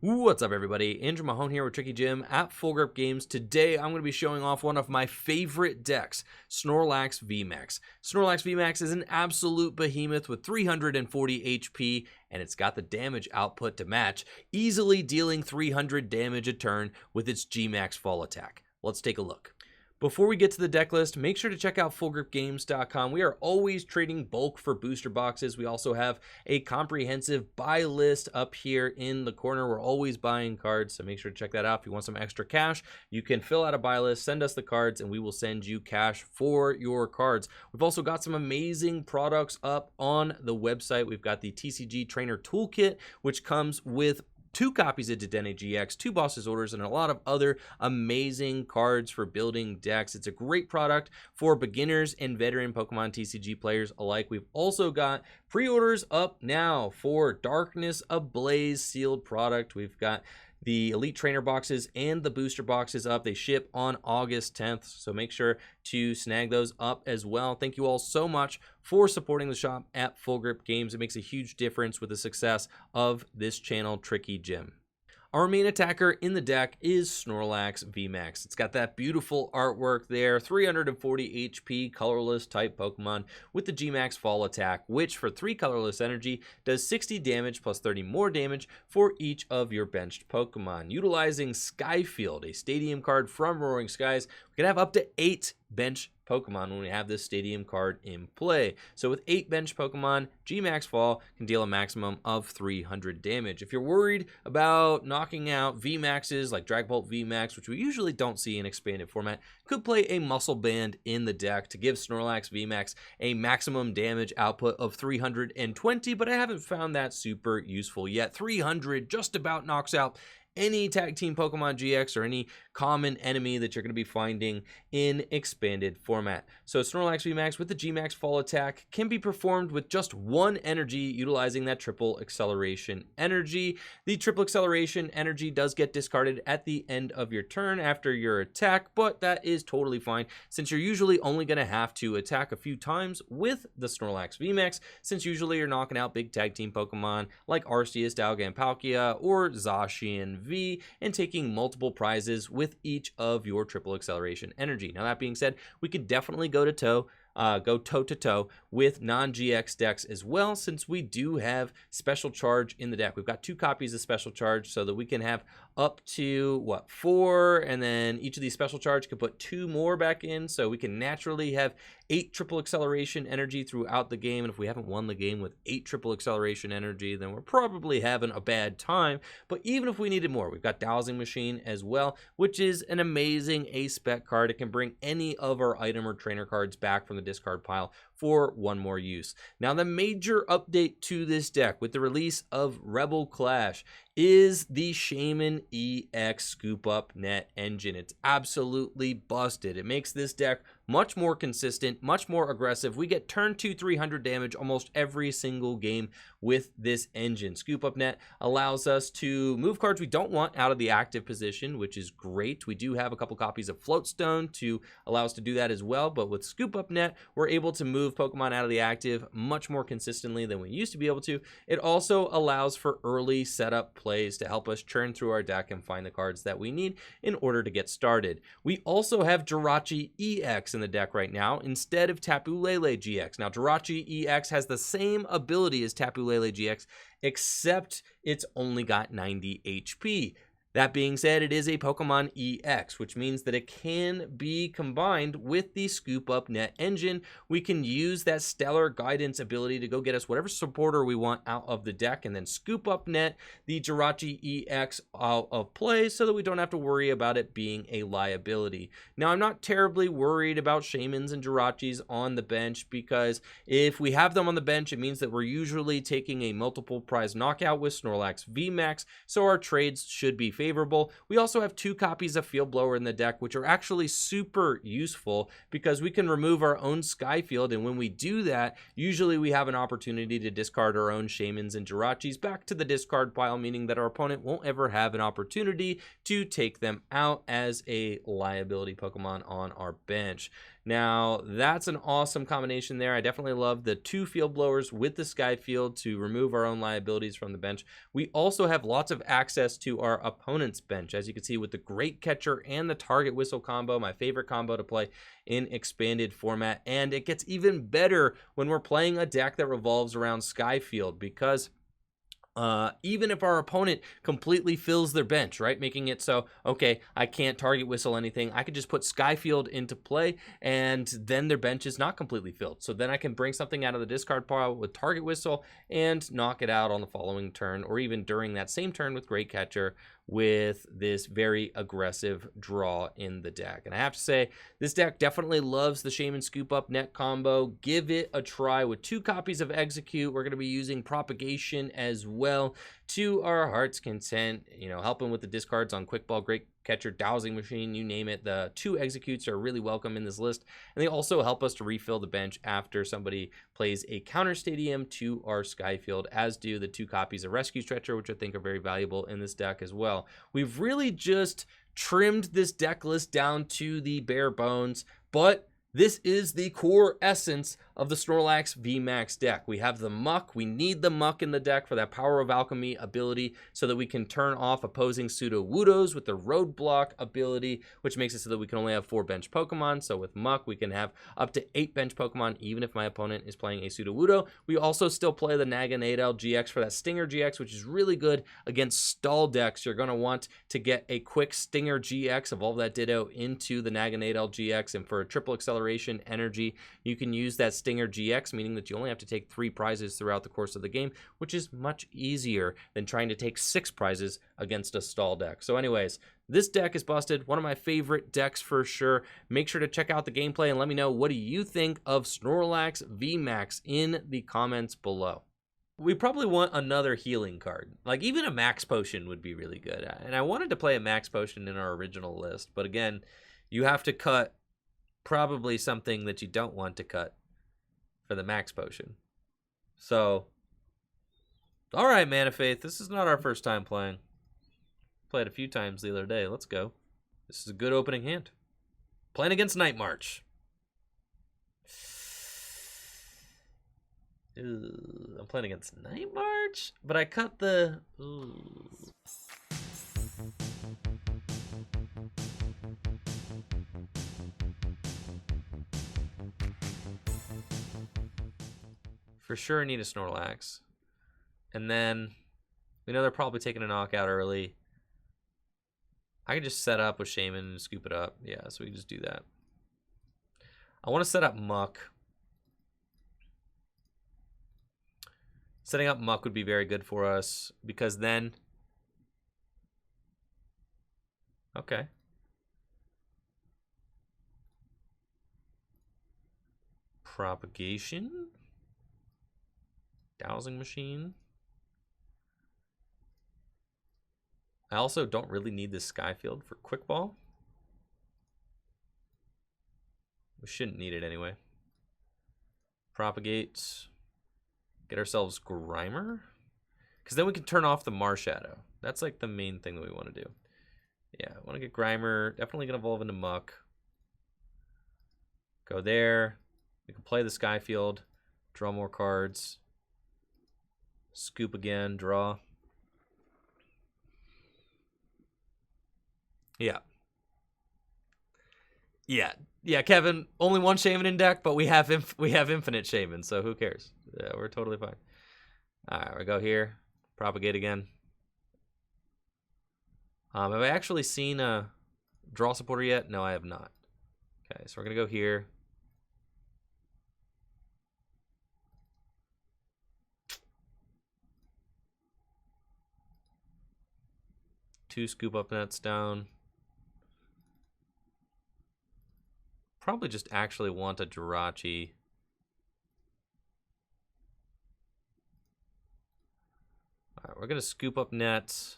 What's up, everybody? Andrew Mahone here with Tricky Jim at Full Grip Games. Today, I'm going to be showing off one of my favorite decks, Snorlax VMAX. Snorlax VMAX is an absolute behemoth with 340 HP, and it's got the damage output to match, easily dealing 300 damage a turn with its Gmax fall attack. Let's take a look. Before we get to the deck list, make sure to check out FullGripGames.com. We are always trading bulk for booster boxes. We also have a comprehensive buy list up here in the corner. We're always buying cards, so make sure to check that out. If you want some extra cash, you can fill out a buy list, send us the cards, and we will send you cash for your cards. We've also got some amazing products up on the website. We've got the TCG Trainer Toolkit, which comes with 2 copies of Dedenne GX, 2 Boss's Orders, and a lot of other amazing cards for building decks. It's a great product for beginners and veteran Pokemon TCG players alike. We've also got pre-orders up now for Darkness Ablaze sealed product. We've got the Elite Trainer boxes and the booster boxes up. They ship on August 10th, so make sure to snag those up as well. Thank you all so much for supporting the shop at Full Grip Games. It makes a huge difference with the success of this channel, Tricky Jim. Our main attacker in the deck is Snorlax VMAX. It's got that beautiful artwork there, 340 HP, colorless type Pokemon with the Gmax fall attack, which for 3 colorless energy does 60 damage plus 30 more damage for each of your benched Pokemon. Utilizing Sky Field, a stadium card from Roaring Skies, we can have up to 8 bench Pokemon when we have this stadium card in play. So with 8 bench Pokemon, Gmax Fall can deal a maximum of 300 damage. If you're worried about knocking out VMAXs like Dragapult VMAX, which we usually don't see in expanded format, could play a Muscle Band in the deck to give Snorlax VMAX a maximum damage output of 320, but I haven't found that super useful yet. 300 just about knocks out any tag team Pokemon GX or any common enemy that you're going to be finding in expanded format. So Snorlax VMAX with the Gmax fall attack can be performed with just 1 energy, utilizing that triple acceleration energy. The triple acceleration energy does get discarded at the end of your turn after your attack, but that is totally fine since you're usually only going to have to attack a few times with the Snorlax VMAX, since usually you're knocking out big tag team Pokemon like Arceus, Dialga, Palkia, or Zacian V, and taking multiple prizes with each of your triple acceleration energy. Now, that being said, we could definitely go toe to toe with non-GX decks as well, since we do have Special Charge in the deck. We've got 2 copies of Special Charge so that we can have up to 4, and then each of these Special Charge can put 2 more back in, so we can naturally have 8 triple acceleration energy throughout the game. And if we haven't won the game with 8 triple acceleration energy, then we're probably having a bad time. But even if we needed more, we've got Dowsing Machine as well, which is an amazing A-Spec card. It can bring any of our item or trainer cards back from the discard pile for 1 more use. Now, the major update to this deck with the release of Rebel Clash is the Shaymin-EX Scoop Up Net engine. It's absolutely busted. It makes this deck much more consistent, much more aggressive. We get turn 2 300 damage almost every single game with this engine. Scoop Up Net allows us to move cards we don't want out of the active position, which is great. We do have a couple copies of Float Stone to allow us to do that as well, but with Scoop Up Net, we're able to move Pokemon out of the active much more consistently than we used to be able to. It also allows for early setup plays to help us churn through our deck and find the cards that we need in order to get started. We also have Jirachi-EX in the deck right now instead of Tapu Lele GX. Now, Jirachi-EX has the same ability as Tapu Lele GX, except it's only got 90 HP. That being said, it is a Pokemon EX, which means that it can be combined with the Scoop Up Net engine. We can use that Stellar Guidance ability to go get us whatever supporter we want out of the deck, and then Scoop Up Net the Jirachi-EX out of play so that we don't have to worry about it being a liability. Now, I'm not terribly worried about Shaymins and Jirachis on the bench, because if we have them on the bench, it means that we're usually taking a multiple prize knockout with Snorlax VMAX, so our trades should be favorable. We also have 2 copies of Field Blower in the deck, which are actually super useful because we can remove our own Sky Field, and when we do that, usually we have an opportunity to discard our own Shaymins and Jirachis back to the discard pile, meaning that our opponent won't ever have an opportunity to take them out as a liability Pokemon on our bench. Now, that's an awesome combination there. I definitely love the 2 Field Blowers with the Sky Field to remove our own liabilities from the bench. We also have lots of access to our opponent's bench, as you can see with the Great Catcher and the Target Whistle combo, my favorite combo to play in expanded format. And it gets even better when we're playing a deck that revolves around Sky Field, because even if our opponent completely fills their bench, right, making it so, okay, I can't Target Whistle anything, I could just put Sky Field into play, and then their bench is not completely filled. So then I can bring something out of the discard pile with Target Whistle and knock it out on the following turn, or even during that same turn with Great Catcher, with this very aggressive draw in the deck. And I have to say, this deck definitely loves the Shaymin Scoop Up Net combo. Give it a try with 2 copies of Exeggcute. We're going to be using Propagation as well to our heart's content, you know, helping with the discards on Quick Ball, Great Catcher, Dowsing Machine, you name it. The 2 Exeggcutes are really welcome in this list, and they also help us to refill the bench after somebody plays a counter stadium to our Sky Field, as do the 2 copies of Rescue Stretcher, which I think are very valuable in this deck as well. We've really just trimmed this deck list down to the bare bones, but this is the core essence of the Snorlax VMAX deck. We have the Muck. We need the Muck in the deck for that Power of Alchemy ability so that we can turn off opposing Sudowoodos with the Roadblock ability, which makes it so that we can only have 4 bench Pokemon. So with Muck, we can have up to 8 bench Pokemon, even if my opponent is playing a Sudowoodo. We also still play the Naganadel-GX for that Stinger GX, which is really good against stall decks. You're going to want to get a quick Stinger GX, evolve that Ditto into the Naganadel-GX, and for a triple acceleration energy, you can use that Stinger GX, meaning that you only have to take 3 prizes throughout the course of the game, which is much easier than trying to take 6 prizes against a stall deck. So anyways, this deck is busted. One of my favorite decks for sure. Make sure to check out the gameplay and let me know, what do you think of Snorlax VMAX in the comments below. We probably want another healing card. Like, even a Max Potion would be really good. And I wanted to play a Max Potion in our original list, but again, you have to cut probably something that you don't want to cut for the Max Potion. So, all right, Man of Faith, this is not our first time playing. Played a few times the other day. Let's go. This is a good opening hand. Playing against Night March. Ooh, I'm playing against Night March, but I cut the... Ooh. For sure need a Snorlax. And then we know they're probably taking a knockout early. I can just set up with Shaymin and scoop it up. Yeah, so we can just do that. I want to set up Muck. Setting up Muck would be very good for us, because then... Okay. Propagation. Dowsing Machine. I also don't really need this Sky Field for Quick Ball. We shouldn't need it anyway. Propagate. Get ourselves Grimer. Because then we can turn off the Marshadow. That's like the main thing that we want to do. Yeah, I want to get Grimer. Definitely going to evolve into Muck. Go there. We can play the Sky Field. Draw more cards. Scoop again. Draw. Yeah. Yeah, Kevin, only one Shaymin in deck, but we have infinite Shaymin, so who cares? Yeah, we're totally fine. All right, we go here. Propagate again. Have I actually seen a draw supporter yet? No, I have not. Okay, so we're going to go here. Two Scoop Up Nets down. Probably just actually want a Jirachi. All right, we're going to Scoop Up Net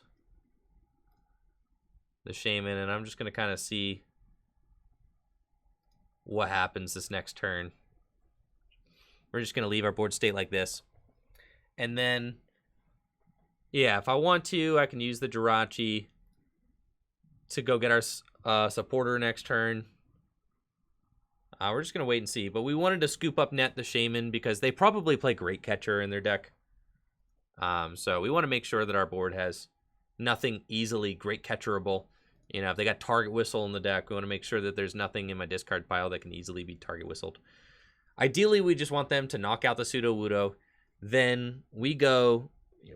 the Shaymin, and I'm just going to kind of see what happens this next turn. We're just going to leave our board state like this. And then, yeah, if I want to, I can use the Jirachi to go get our supporter next turn. We're just going to wait and see. But we wanted to Scoop Up Net the Shaymin because they probably play Great Catcher in their deck. So we want to make sure that our board has nothing easily Great Catcherable. You know, if they got Target Whistle in the deck, we want to make sure that there's nothing in my discard pile that can easily be Target Whistled. Ideally, we just want them to knock out the Sudowoodo. Then we go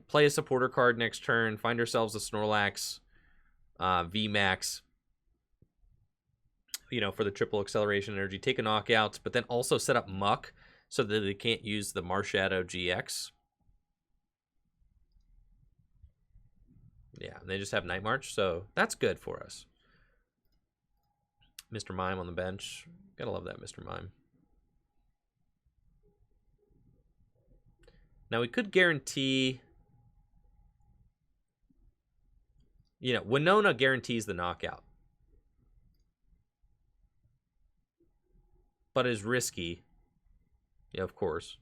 play a supporter card next turn, find ourselves a Snorlax VMAX, for the triple acceleration energy, take a knockout, but then also set up Muk so that they can't use the Marshadow GX. Yeah, they just have Night March, so that's good for us. Mr. Mime on the bench. Gotta love that Mr. Mime. Now we could guarantee... Winona guarantees the knockout. But is risky. Yeah, of course.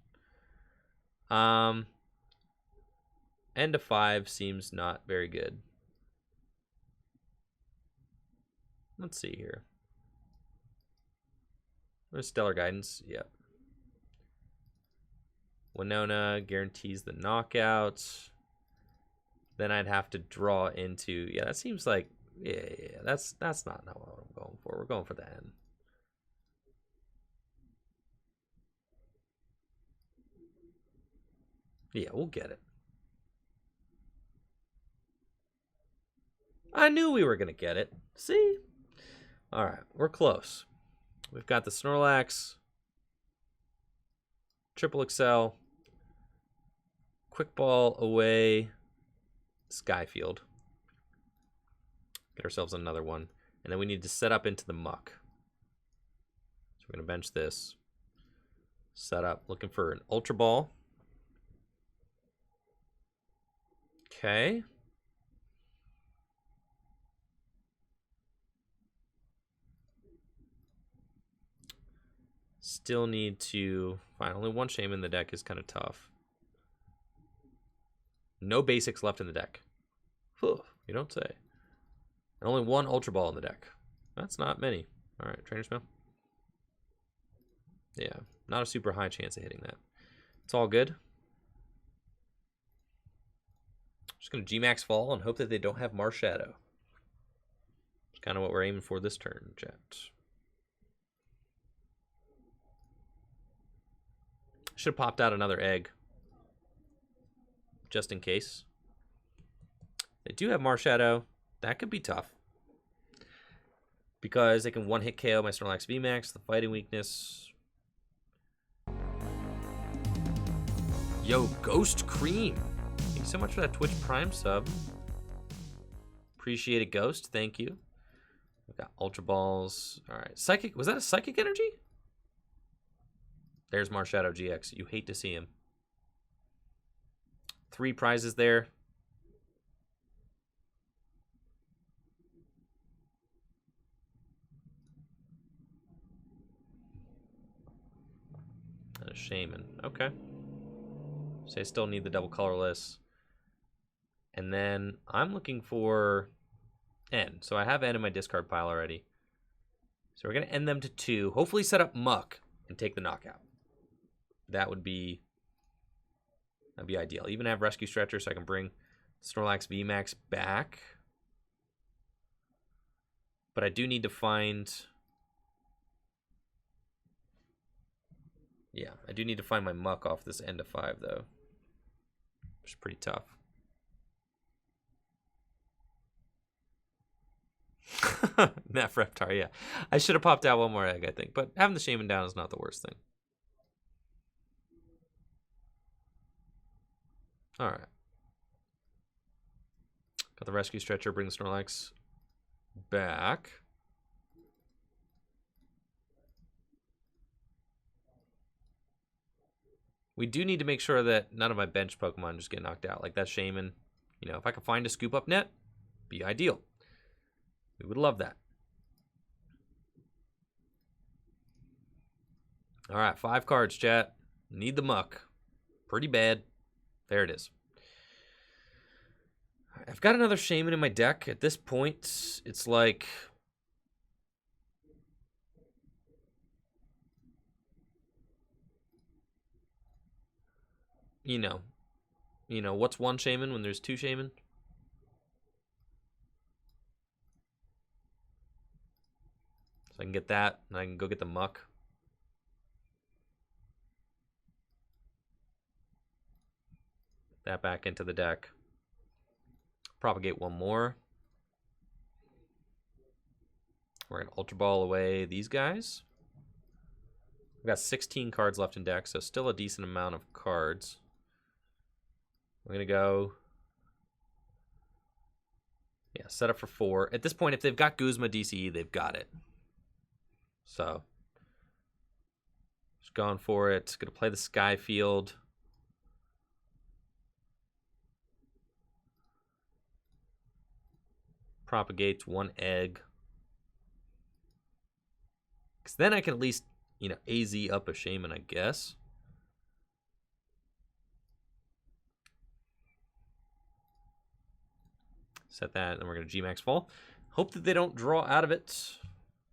End of 5 seems not very good. Let's see here. There's Stellar Guidance. Yep. Winona guarantees the knockout. Then I'd have to draw into... Yeah, that seems like... Yeah. That's not what I'm going for. We're going for the N. Yeah, we'll get it. I knew we were going to get it. See? All right, we're close. We've got the Snorlax, Triple Excel, Quick Ball away, Sky Field. Get ourselves another one. And then we need to set up into the Muk. So we're going to bench this. Set up, looking for an Ultra Ball. Okay. Still need to find only one Shaymin in the deck is kind of tough. No basics left in the deck. Whew, you don't say. And only one Ultra Ball in the deck. That's not many. All right, Trainers Mail. Yeah, not a super high chance of hitting that. It's all good. Just going to G-Max Fall and hope that they don't have Marshadow. It's kind of what we're aiming for this turn, chat. Should have popped out another egg. Just in case. They do have Marshadow. That could be tough. Because they can one-hit KO my Snorlax VMAX, the fighting weakness. Yo, Ghost Cream. Thank you so much for that Twitch Prime sub. Appreciate it, Ghost. Thank you. We've got Ultra Balls. All right. Psychic. Was that a Psychic Energy? There's Marshadow GX. You hate to see him. 3 prizes there. And a Shaymin. Okay. So I still need the double colorless. And then I'm looking for N. So I have N in my discard pile already. So we're going to end them to 2. Hopefully set up Muk and take the knockout. That'd be ideal. Even have Rescue Stretcher so I can bring Snorlax VMAX back. But I do need to find... Yeah, I do need to find my Muk off this end of 5, though. Which is pretty tough. Nef Reptar, yeah. I should have popped out one more egg, I think. But having the Shaymin down is not the worst thing. All right. Got the Rescue Stretcher, bring the Snorlax back. We do need to make sure that none of my bench Pokemon just get knocked out. Like that Shaymin. You know, if I could find a Scoop Up Net, be ideal. We would love that. All right, 5 cards, chat. Need the Muk. Pretty bad. There it is. I've got another Shaymin in my deck. At this point, it's like... you know, what's one Shaymin when there's two Shaymin? So I can get that, and I can go get the Muk. That back into the deck. Propagate one more. We're going to Ultra Ball away these guys. We've got 16 cards left in deck, so still a decent amount of cards. We're going to go... yeah, set up for 4. At this point, if they've got Guzma DCE, they've got it. So, just going for it. Going to play the Sky Field. Propagates one egg. Because then I can at least, AZ up a Shaymin, I guess. Set that, and we're going to GMAX fall. Hope that they don't draw out of it.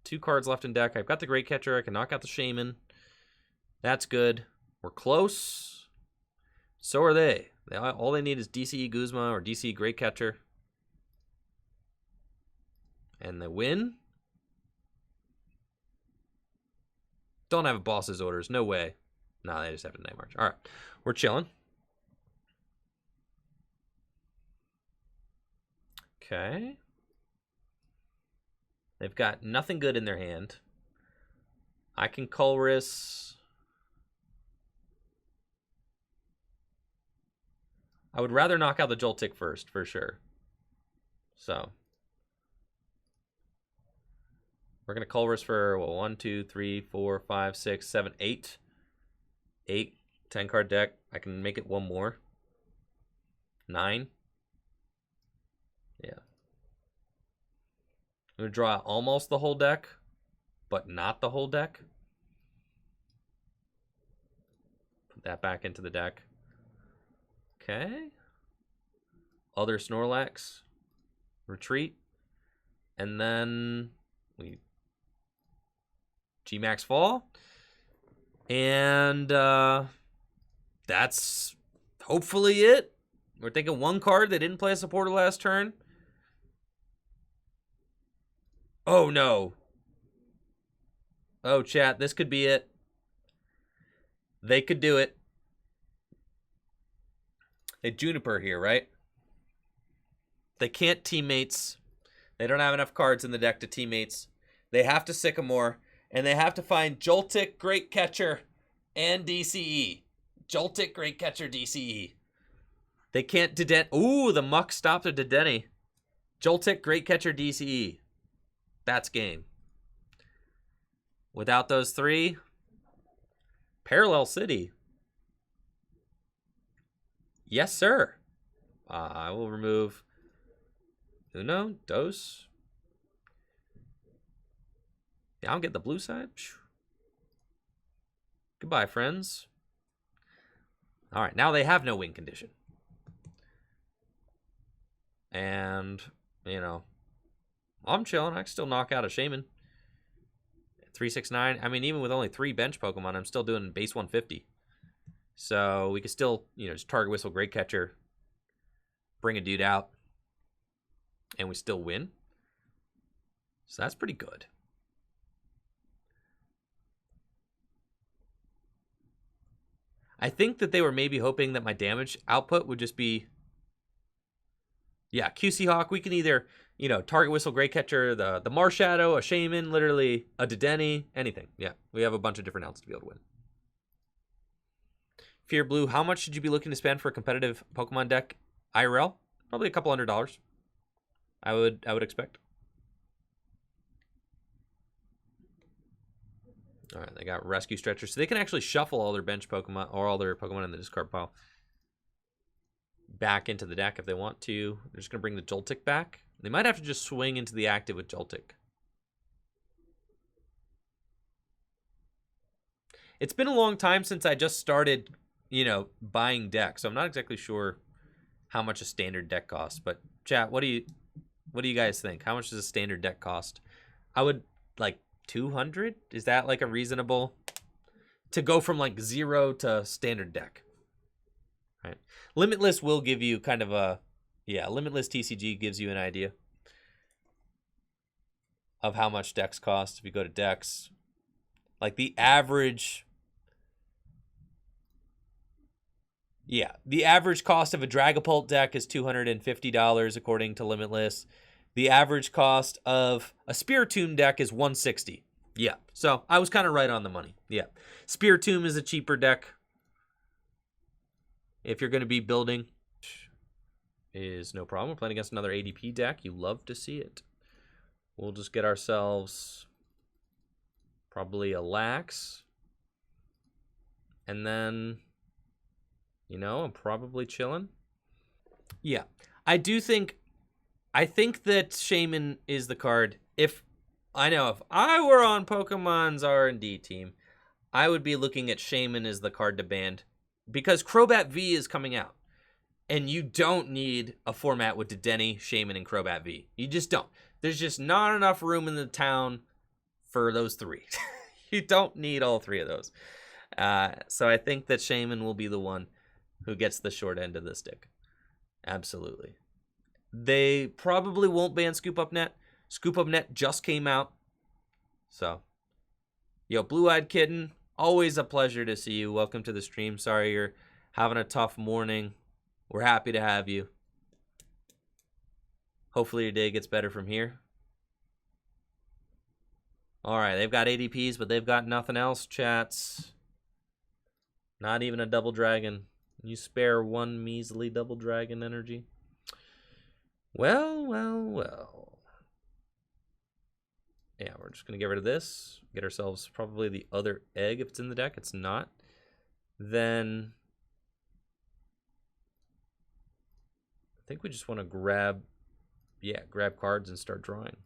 2 cards left in deck. I've got the Great Catcher. I can knock out the Shaymin. That's good. We're close. So are they. All they need is DCE Guzma or DCE Great Catcher. And they win. Don't have a boss's orders. No way. No, they just have a Night March. All right. We're chilling. Okay. They've got nothing good in their hand. I can Colress. I would rather knock out the Joltik first, for sure. So. We're going to Colress for, 1, 2, 3, 4, 5, 6, 7, 8. 8, 10 card deck. I can make it one more. 9. Yeah. I'm going to draw out almost the whole deck, but not the whole deck. Put that back into the deck. Okay. Other Snorlax. Retreat. And then we GMAX fall. And that's hopefully it. We're thinking one card. They didn't play a supporter last turn. Oh, no. Oh, chat, this could be it. They could do it. They Juniper here, right? They can't teammates. They don't have enough cards in the deck to teammates. They have to Sycamore, and they have to find Joltik, Great Catcher, and DCE. Joltik, Great Catcher, DCE. They can't Dedenne. Ooh, the Muk stopped a Dedenne. Joltik, Great Catcher, DCE. That's game. Without those 3, Parallel City. Yes, sir. I will remove Uno, Dos. Yeah, I'll get the blue side. Goodbye, friends. All right, now they have no win condition. And, I'm chilling. I can still knock out a Shaymin. 369. I mean, even with only 3 bench Pokemon, I'm still doing base 150. So we could still, just target whistle Great Catcher, bring a dude out, and we still win. So that's pretty good. I think that they were maybe hoping that my damage output would just be, yeah, QC Hawk. We can either, target whistle Great Catcher, the Marshadow, a Shaymin, literally a Dedenne, anything. Yeah, we have a bunch of different outs to be able to win. Fear Blue, how much should you be looking to spend for a competitive Pokemon deck IRL? Probably a couple $100. I would expect. All right, they got Rescue Stretcher, so they can actually shuffle all their bench Pokemon or all their Pokemon in the discard pile back into the deck if they want to. They're just gonna bring the Joltik back. They might have to just swing into the active with Joltik. It's been a long time since I just started, buying decks, so I'm not exactly sure how much a standard deck costs. But chat, what do you guys think? How much does a standard deck cost? I would like 200. Is that like a reasonable to go from like 0 to standard deck? right? Limitless will give you kind of a, yeah, Limitless TCG gives you an idea of how much decks cost. If you go to decks, like the average, yeah, the average cost of a Dragapult deck is $250 according to Limitless. The average cost of a Spiritomb deck is $160. Yeah, so I was kind of right on the money. Yeah, Spiritomb is a cheaper deck. If you're going to be building, is no problem. We're playing against another ADP deck. You love to see it. We'll just get ourselves probably a Lax. And then, you know, I'm probably chilling. Yeah, I think that Shaymin is the card. If I were on Pokemon's R&D team, I would be looking at Shaymin as the card to band. Because Crobat V is coming out. And you don't need a format with Dedenne, Shaymin, and Crobat V. You just don't. There's just not enough room in the town for those three. You don't need all three of those. So I think that Shaymin will be the one who gets the short end of the stick. Absolutely. They probably won't ban Scoop Up Net. Scoop Up Net just came out. So, yo, Blue-Eyed Kitten, always a pleasure to see you. Welcome to the stream. Sorry you're having a tough morning. We're happy to have you. Hopefully your day gets better from here. All right, they've got ADPs, but they've got nothing else, chats. Not even a double dragon. You spare one measly double dragon energy. Well, well, well. Yeah, we're just going to get rid of this. Get ourselves probably the other egg if it's in the deck. It's not. Then I think we just want to grab cards and start drawing.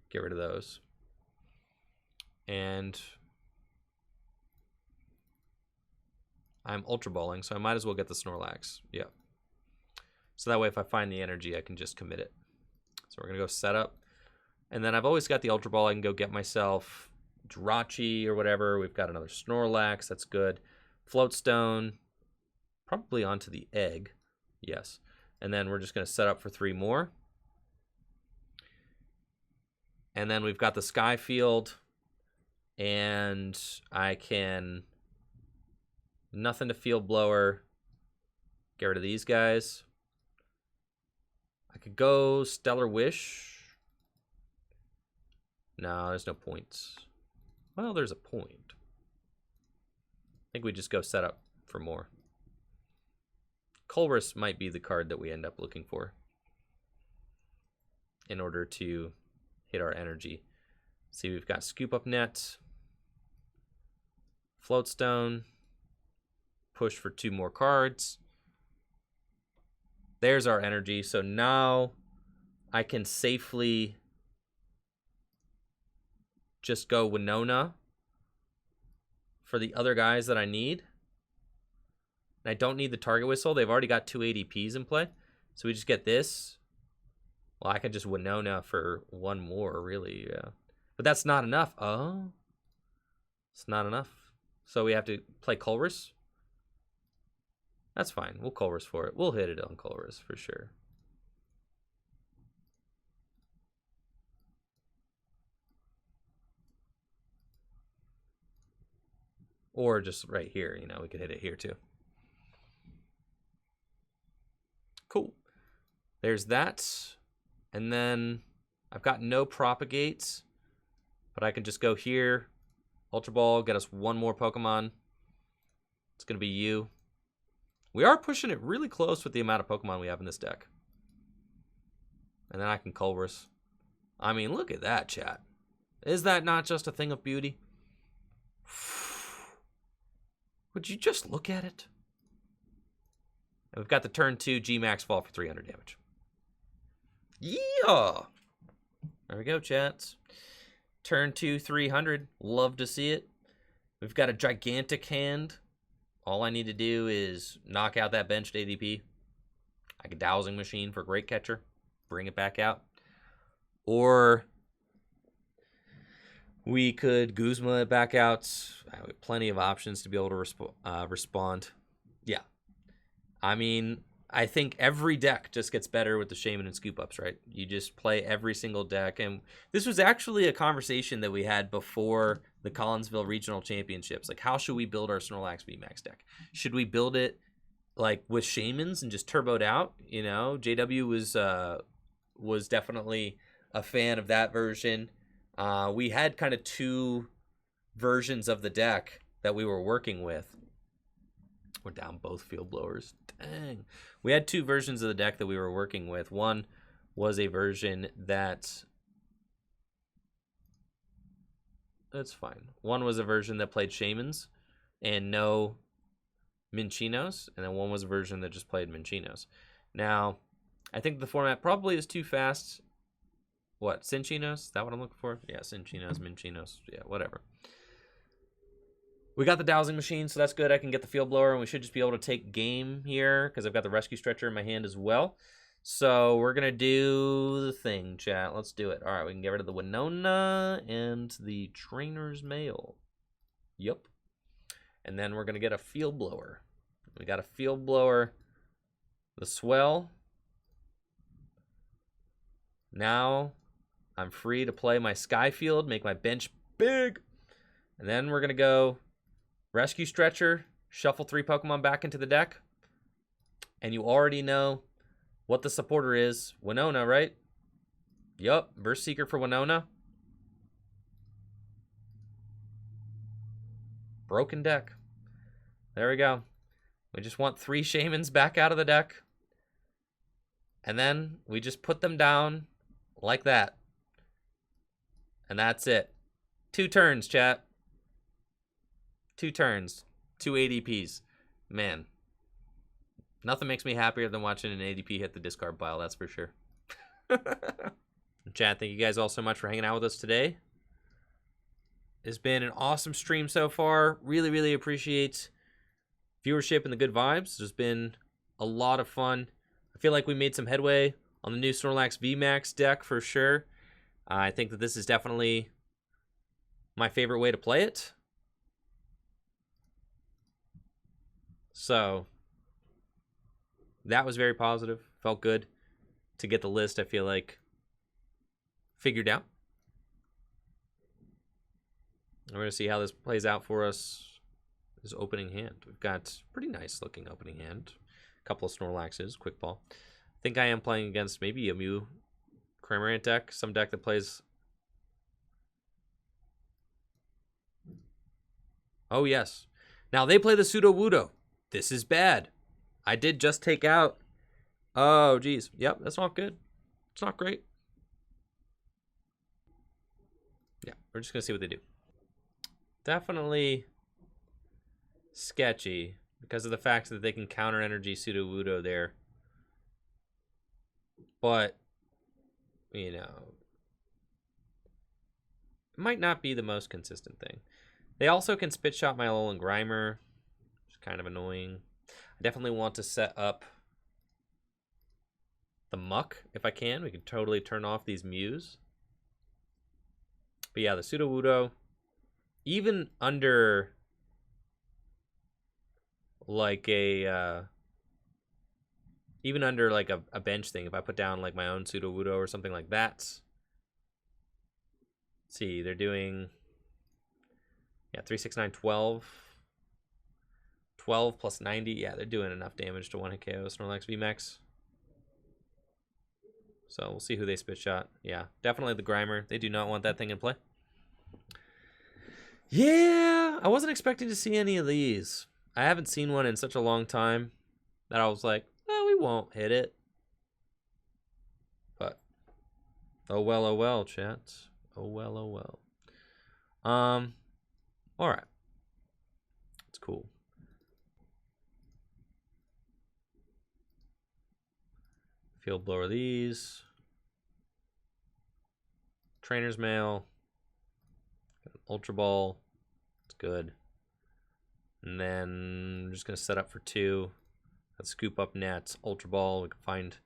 Get rid of those. And I'm Ultra Balling, so I might as well get the Snorlax. Yeah. So that way if I find the energy, I can just commit it. So we're going to go set up. And then I've always got the Ultra Ball. I can go get myself Jirachi or whatever. We've got another Snorlax. That's good. Float Stone. Probably onto the egg. Yes. And then we're just going to set up for 3 more. And then we've got the Sky Field. And I can... Nothing to Field Blower. Get rid of these guys. I could go Stellar Wish. No, there's no points. Well, there's a point. I think we just go set up for more. Colress might be the card that we end up looking for in order to hit our energy. See, we've got Scoop Up Net, Float Stone, push for 2 more cards. There's our energy. So now I can safely just go Winona for the other guys that I need. And I don't need the Target Whistle. They've already got 2 ADPs in play. So we just get this. Well, I can just Winona for 1 more, really. Yeah. But that's not enough. Oh. It's not enough. So we have to play Colress. That's fine. We'll Colress for it. We'll hit it on Colress for sure. Or just right here, you know, we could hit it here too. Cool. There's that. And then I've got no Propagates, but I can just go here. Ultra Ball, get us 1 more Pokemon. It's going to be you. We are pushing it really close with the amount of Pokemon we have in this deck. And then I can Colress. I mean, look at that, chat. Is that not just a thing of beauty? Would you just look at it? And we've got the turn 2 G-Max fall for 300 damage. Yeah! There we go, chats. Turn 2, 300. Love to see it. We've got a gigantic hand. All I need to do is knock out that benched ADP. I could Dowsing Machine for Great Catcher. Bring it back out. Or We could Guzma it back out. Plenty of options to be able to respond. Yeah. I mean, I think every deck just gets better with the Shaymin and Scoop Ups, right? You just play every single deck. And this was actually a conversation that we had before the Collinsville Regional Championships. Like, how should we build our Snorlax VMAX deck? Should we build it like with Shaymins and just turboed out? You know, JW was definitely a fan of that version. We had kind of two versions of the deck that we were working with. We're down both field blowers. Dang. We had two versions of the deck that we were working with. One was a version that... That's fine. One was a version that played Shaymins and no Minchinos. And then one was a version that just played Minchinos. Now, I think the format probably is too fast. What, Cinchinos? Is that what I'm looking for? Yeah, Cinchinos, Minchinos. Yeah, whatever. We got the Dowsing Machine, so that's good. I can get the Field Blower, and we should just be able to take game here because I've got the Rescue Stretcher in my hand as well. So we're going to do the thing, chat. Let's do it. All right, we can get rid of the Winona and the Trainers Mail. Yep. And then we're going to get a Field Blower. We got a Field Blower, the Swell. Now I'm free to play my Sky Field, make my bench big. And then we're going to go Rescue Stretcher, shuffle 3 Pokemon back into the deck. And you already know what the supporter is. Winona, right? Yup, Burst Seeker for Winona. Broken deck. There we go. We just want 3 Shaymins back out of the deck. And then we just put them down like that. And that's it. 2 turns, chat. 2 turns. 2 ADPs. Man. Nothing makes me happier than watching an ADP hit the discard pile, that's for sure. Chat, thank you guys all so much for hanging out with us today. It's been an awesome stream so far. Really, really appreciate viewership and the good vibes. There's been a lot of fun. I feel like we made some headway on the new Snorlax VMAX deck for sure. I think that this is definitely my favorite way to play it. So that was very positive. Felt good to get the list, I feel like, figured out. We're going to see how this plays out for us. This opening hand. We've got pretty nice looking opening hand. A couple of Snorlaxes, quick ball. I think I am playing against maybe a Mew Cramorant deck. Some deck that plays... Oh, yes. Now, they play the Sudowoodo. This is bad. I did just take out... Oh, geez. Yep, that's not good. It's not great. Yeah, we're just going to see what they do. Definitely sketchy because of the fact that they can counter energy Sudowoodo there. But, you know, it might not be the most consistent thing. They also can spit shot my Alolan Grimer, which is kind of annoying. I definitely want to set up the Muk if I can. We can totally turn off these Mews. But yeah, the Sudowoodo, even under like a a bench thing, if I put down like my own Sudowoodo or something like that. Let's see, they're doing 3, 6, 9, 12. 12 plus 90. Yeah, they're doing enough damage to 1-hit KO Snorlax VMAX. So we'll see who they spit shot. Yeah, definitely the Grimer. They do not want that thing in play. Yeah, I wasn't expecting to see any of these. I haven't seen one in such a long time that I was like, well, we won't hit it. But, oh well, chat. Oh well. All right. It's cool. Field Blower these. Trainers Mail. Ultra Ball. It's good. And then I'm just going to set up for 2. Let's Scoop Up Net, Ultra Ball. We can find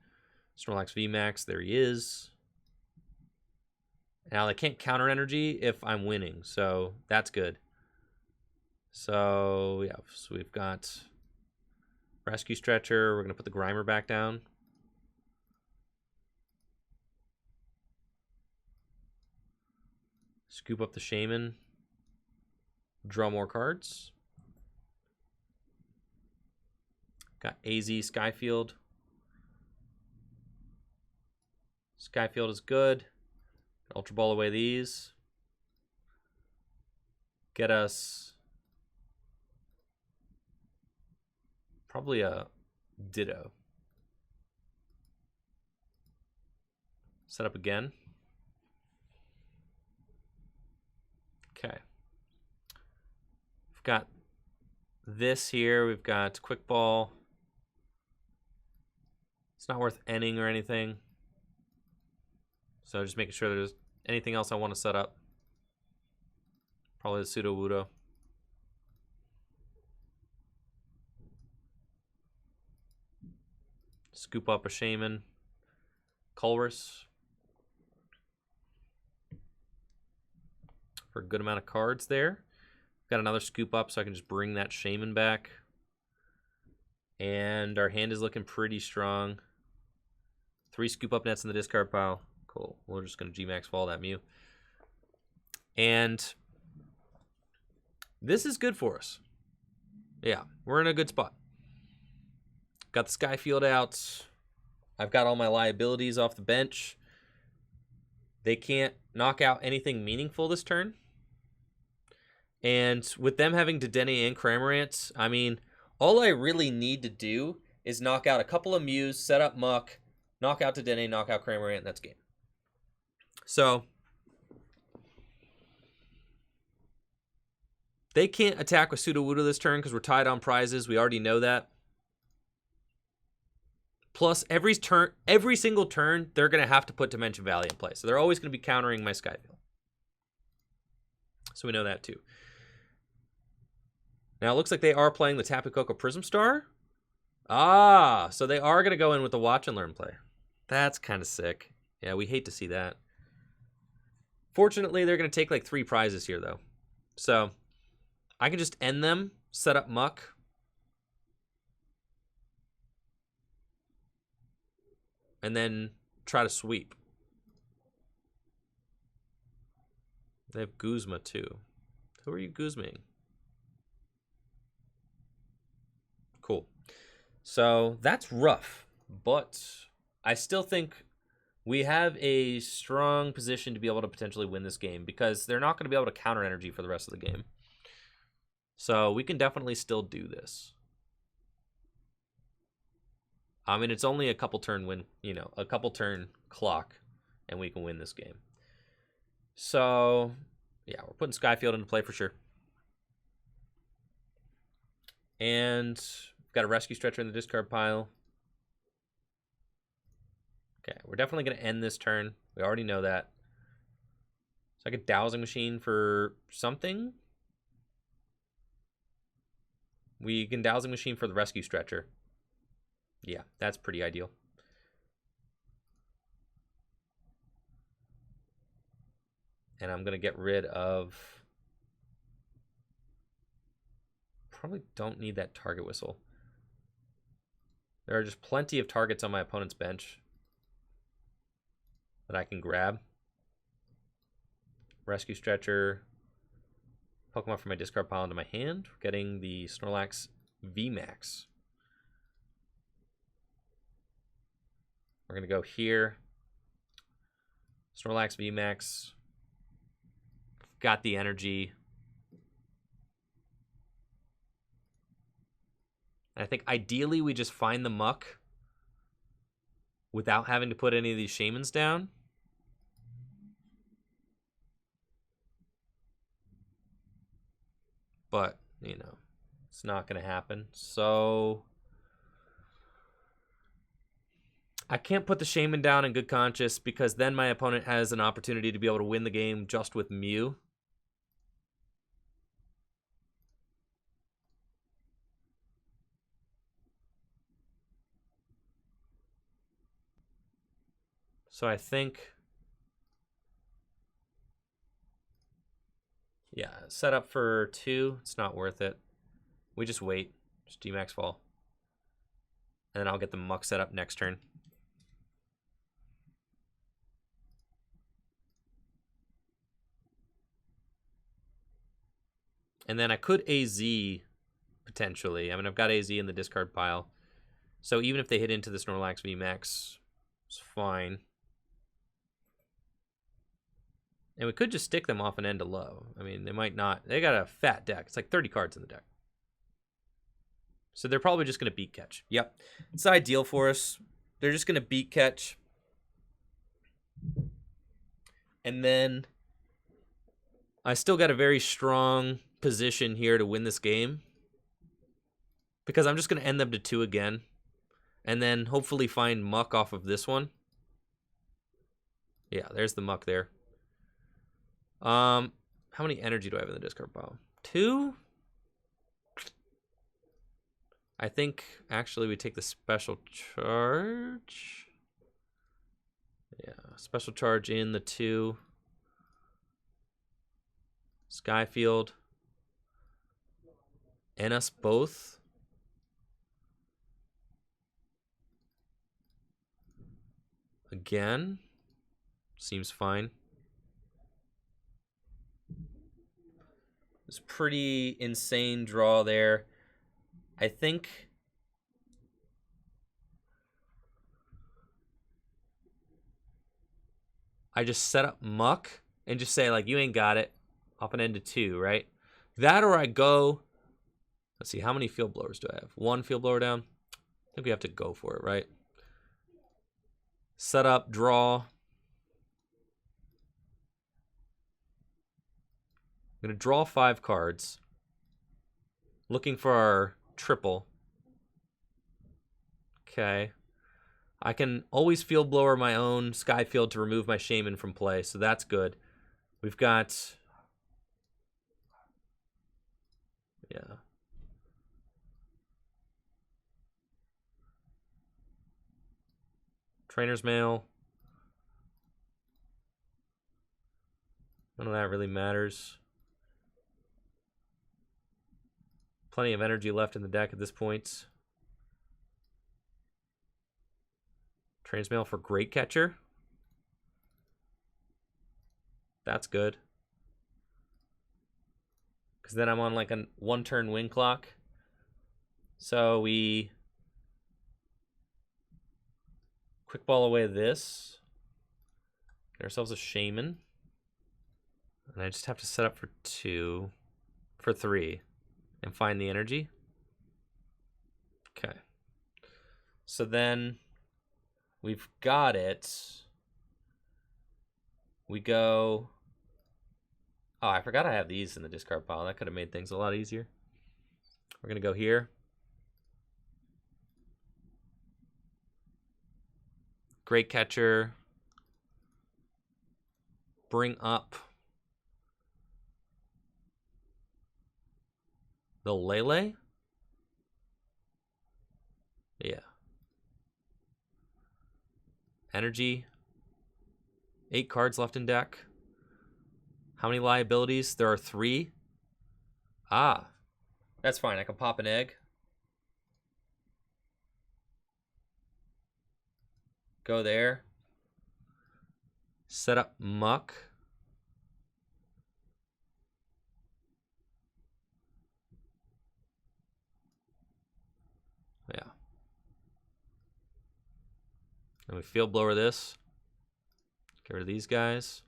Snorlax VMAX. There he is. Now they can't counter energy if I'm winning, so that's good. So yeah, so we've got Rescue Stretcher. We're gonna put the Grimer back down. Scoop up the Shaymin. Draw more cards. Got AZ Sky Field. Sky Field is good. Ultra Ball away these. Get us probably a Ditto. Set up again. Okay. We've got this here. We've got Quick Ball. It's not worth ending or anything. So just making sure there's anything else I want to set up. Probably the Sudowoodo. Scoop up a Shaymin. Colress. For a good amount of cards there. Got another scoop up so I can just bring that Shaymin back. And our hand is looking pretty strong. 3 scoop up nets in the discard pile. Cool. We're just going to GMAX fall that Mew. And this is good for us. Yeah, we're in a good spot. Got the Sky Field out. I've got all my liabilities off the bench. They can't knock out anything meaningful this turn. And with them having Dedenne and Cramorant, I mean, all I really need to do is knock out a couple of Mews, set up Muk, knock out Dedenne, knock out Cramorant, and that's game. So they can't attack with Sudowoodo this turn because we're tied on prizes. We already know that. Plus, every single turn, they're going to have to put Dimension Valley in play. So they're always going to be countering my Sky Field. So we know that too. Now it looks like they are playing the Tapu Koko Prism Star. Ah, so they are going to go in with the Watch and Learn play. That's kind of sick. Yeah, we hate to see that. Fortunately, they're going to take like 3 prizes here, though. So I can just end them, set up Muk. And then try to sweep. They have Guzma, too. Who are you Guzmaing? Cool. So that's rough. But I still think we have a strong position to be able to potentially win this game because they're not going to be able to counter energy for the rest of the game. So we can definitely still do this. I mean, it's only a couple turn win, you know, a couple turn clock, and we can win this game. So, yeah, we're putting Skyfield into play for sure. And we've got a Rescue Stretcher in the discard pile. Okay, we're definitely going to end this turn. We already know that. So I get Dowsing Machine for something. We can Dowsing Machine for the Rescue Stretcher. Yeah, that's pretty ideal. And I'm going to get rid of... Probably don't need that target whistle. There are just plenty of targets on my opponent's bench that I can grab. Rescue Stretcher. Pokemon from my discard pile into my hand. We're getting the Snorlax VMAX. We're going to go here. Snorlax VMAX. Got the energy. And I think ideally we just find the Muk without having to put any of these Shaymins down. But, you know, it's not going to happen. So I can't put the Shaymin down in good conscience because then my opponent has an opportunity to be able to win the game just with Mew. So I think Yeah, set up for 2. It's not worth it. We just wait. Just D-Max fall. And then I'll get the Muk set up next turn. And then I could AZ potentially. I mean, I've got AZ in the discard pile. So even if they hit into the Snorlax VMAX, it's fine. And we could just stick them off an end to low. I mean, they might not. They got a fat deck. It's like 30 cards in the deck. So they're probably just going to beat catch. Yep. It's ideal for us. They're just going to beat catch. And then I still got a very strong position here to win this game. Because I'm just going to end them to 2 again. And then hopefully find Muk off of this one. Yeah, there's the Muk there. How many energy do I have in the discard pile? 2? I think actually we take the special charge. Yeah, special charge in the 2. Sky Field. And us both. Again. Seems fine. It's a pretty insane draw there. I think I just set up Muk and just say, like, you ain't got it. Up and end to 2, right? That or I go, let's see, how many Field Blowers do I have? 1 Field Blower down? I think we have to go for it, right? Set up, draw. I'm going to draw 5 cards. Looking for our triple. Okay. I can always Field Blower my own Sky Field to remove my Shaymin from play, so that's good. We've got... yeah. Trainers Mail. None of that really matters. Plenty of energy left in the deck at this point. Trainers Mail for Great Catcher. That's good. Because then I'm on like a 1-turn win clock. So we quick ball away this. Get ourselves a Shaymin. And I just have to set up for 2, for 3. And find the energy. Okay. So then we've got it. We go. Oh, I forgot I have these in the discard pile. That could have made things a lot easier. We're going to go here. Great Catcher. Bring up the Lele? Yeah. Energy. 8 cards left in deck. How many liabilities? There are 3. Ah. That's fine. I can pop an egg. Go there. Set up Muk. Yeah. And we Field Blower this. Get rid of these guys.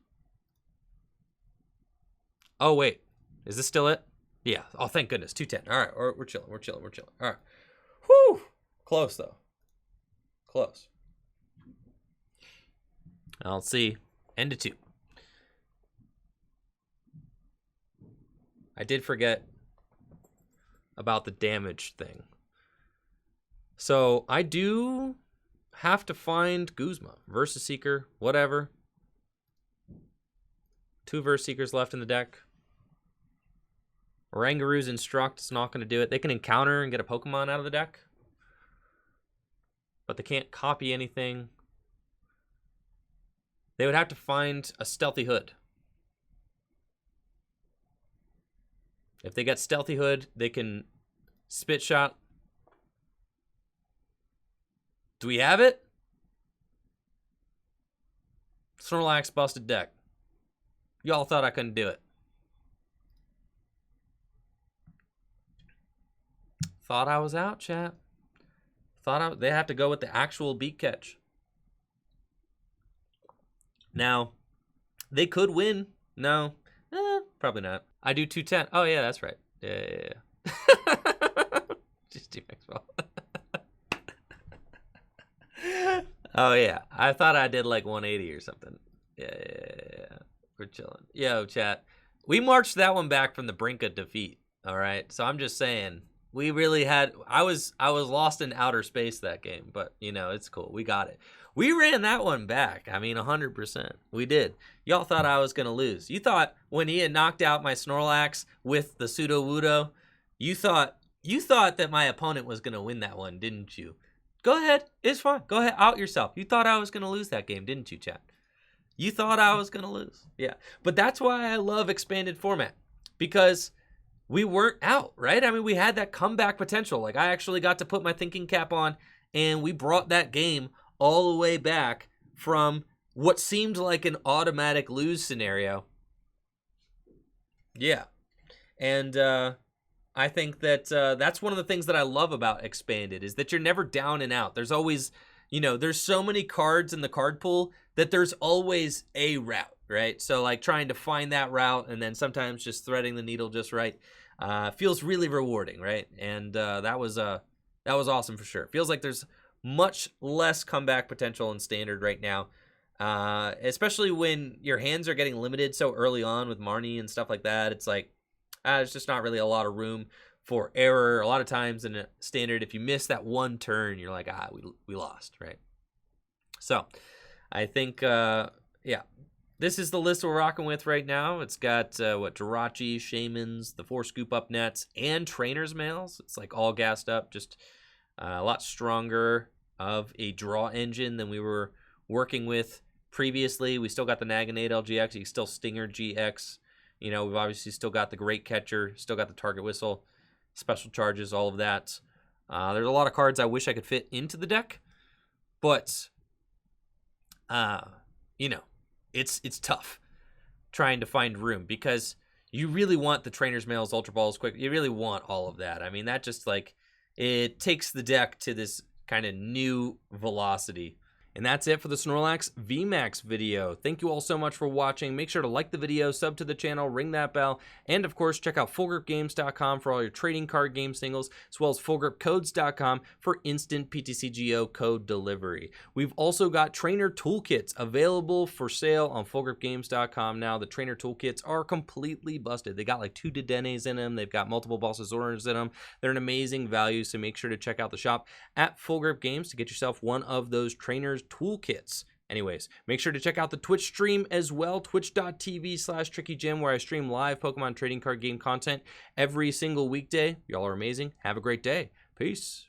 Oh, wait. Is this still it? Yeah. Oh, thank goodness. 210. All right. We're chilling. We're chilling. We're chilling. All right. Whew. Close, though. Close. I'll see. End to 2. I did forget about the damage thing. So I do have to find Guzma versus Seeker, whatever. 2 versus Seekers left in the deck. Orangaroos Instruct is not going to do it. They can encounter and get a Pokemon out of the deck, but they can't copy anything. They would have to find a Stealthy Hood. If they get Stealthy Hood, they can Spit Shot. Do we have it? Snorlax busted deck. Y'all thought I couldn't do it. Thought I was out, chat. They have to go with the actual beat catch. Now, they could win. No, probably not. I do 210. Oh yeah, that's right. Yeah. Just do max ball. Oh yeah, I thought I did like 180 or something. Yeah. We're chilling. Yo, chat. We marched that one back from the brink of defeat. All right, so I'm just saying. We really had, I was lost in outer space that game, but, you know, it's cool. We got it. We ran that one back. I mean, 100%. We did. Y'all thought I was going to lose. You thought when he had knocked out my Snorlax with the Sudowoodo, you thought that my opponent was going to win that one, didn't you? Go ahead. It's fine. Go ahead. Out yourself. You thought I was going to lose that game, didn't you, chat? You thought I was going to lose. Yeah. But that's why I love expanded format, because we weren't out, right? I mean, we had that comeback potential. Like, I actually got to put my thinking cap on, and we brought that game all the way back from what seemed like an automatic lose scenario. Yeah. And I think that that's one of the things that I love about Expanded, is that you're never down and out. There's always, you know, there's so many cards in the card pool that there's always a route, right? So, like, trying to find that route and then sometimes just threading the needle just right. Feels really rewarding, right? And that was awesome for sure. Feels like there's much less comeback potential in Standard right now, especially when your hands are getting limited so early on with Marnie and stuff like that. It's like there's just not really a lot of room for error. A lot of times in a Standard, if you miss that one turn, you're like, we lost, right? So I think, yeah. This is the list we're rocking with right now. It's got, Jirachi, Shaymin's, the 4 Scoop Up Nets, and Trainers Mails. It's like all gassed up, just a lot stronger of a draw engine than we were working with previously. We still got the Naganadel-GX, you can still Stinger GX. You know, we've obviously still got the Great Catcher, still got the Target Whistle, Special Charges, all of that. There's a lot of cards I wish I could fit into the deck, but, you know, it's tough trying to find room, because you really want the Trainers Mails, Ultra Balls, quick. You really want all of that. I mean, that just, like, it takes the deck to this kind of new velocity. And that's it for the Snorlax VMAX video. Thank you all so much for watching. Make sure to like the video, sub to the channel, ring that bell, and of course, check out FullGripGames.com for all your trading card game singles, as well as FullGripCodes.com for instant PTCGO code delivery. We've also got trainer toolkits available for sale on FullGripGames.com now. The trainer toolkits are completely busted. They got like 2 Dedenes in them. They've got multiple Balsasaurus in them. They're an amazing value, so make sure to check out the shop at Full Grip Games to get yourself one of those trainers toolkits. Anyways, make sure to check out the Twitch stream as well, twitch.tv/TrickyJim, where I stream live Pokemon trading card game content every single weekday. Y'all are amazing. Have a great day. Peace.